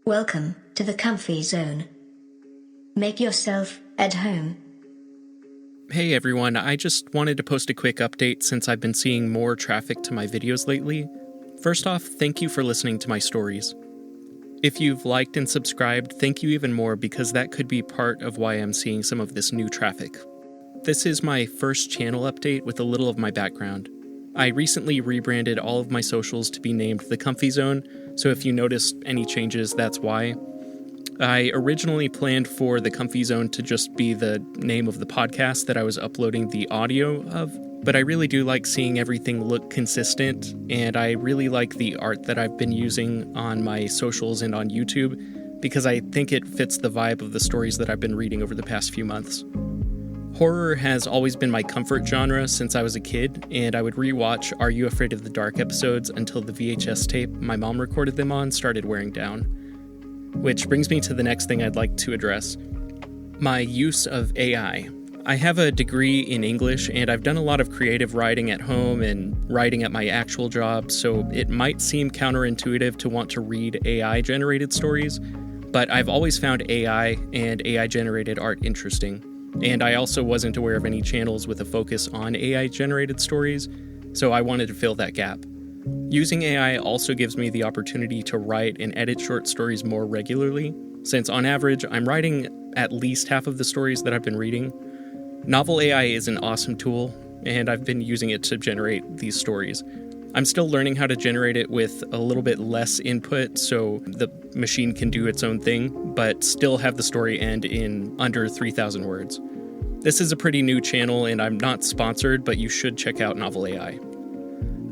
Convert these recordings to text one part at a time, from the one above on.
Welcome to the comfy zone. Make yourself at home. Hey everyone, I just wanted to post a quick update since I've been seeing more traffic to my videos lately. First off, thank you for listening to my stories. If you've liked and subscribed, thank you even more because that could be part of why I'm seeing some of this new traffic. This is my first channel update with a little of my background. I recently rebranded all of my socials to be named The Comfy Zone, so if you notice any changes, that's why. I originally planned for The Comfy Zone to just be the name of the podcast that I was uploading the audio of, but I really do like seeing everything look consistent, and I really like the art that I've been using on my socials and on YouTube, because I think it fits the vibe of the stories that I've been reading over the past few months. Horror has always been my comfort genre since I was a kid, and I would rewatch Are You Afraid of the Dark episodes until the VHS tape my mom recorded them on started wearing down. Which brings me to the next thing I'd like to address. My use of AI. I have a degree in English, and I've done a lot of creative writing at home and writing at my actual job, so it might seem counterintuitive to want to read AI-generated stories, but I've always found AI and AI-generated art interesting. And I also wasn't aware of any channels with a focus on AI-generated stories, so I wanted to fill that gap. Using AI also gives me the opportunity to write and edit short stories more regularly, since on average, I'm writing at least half of the stories that I've been reading. Novel AI is an awesome tool, and I've been using it to generate these stories. I'm still learning how to generate it with a little bit less input so the machine can do its own thing, but still have the story end in under 3,000 words. This is a pretty new channel, and I'm not sponsored, but you should check out Novel AI.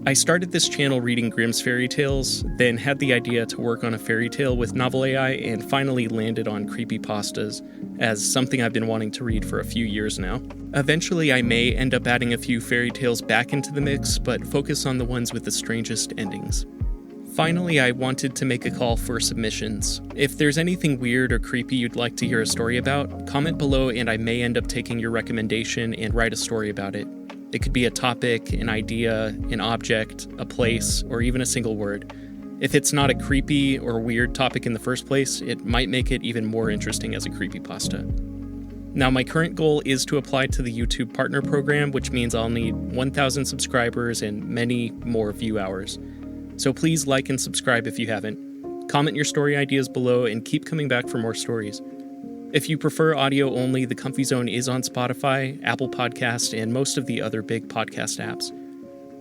I started this channel reading Grimm's fairy tales, then had the idea to work on a fairy tale with Novel AI, and finally landed on creepypastas as something I've been wanting to read for a few years now. Eventually, I may end up adding a few fairy tales back into the mix, but focus on the ones with the strangest endings. Finally, I wanted to make a call for submissions. If there's anything weird or creepy you'd like to hear a story about, comment below and I may end up taking your recommendation and write a story about it. It could be a topic, an idea, an object, a place, or even a single word. If it's not a creepy or weird topic in the first place, it might make it even more interesting as a creepypasta. Now, my current goal is to apply to the YouTube Partner Program, which means I'll need 1,000 subscribers and many more view hours. So please like and subscribe if you haven't. Comment your story ideas below and keep coming back for more stories. If you prefer audio only, The Comfy Zone is on Spotify, Apple Podcast, and most of the other big podcast apps.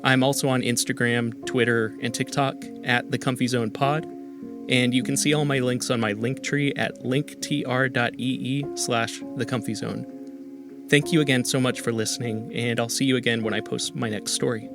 I'm also on Instagram, Twitter, and TikTok at The Comfy Zone Pod, and you can see all my links on my Linktree at linktr.ee/thecomfyzone. Thank you again so much for listening, and I'll see you again when I post my next story.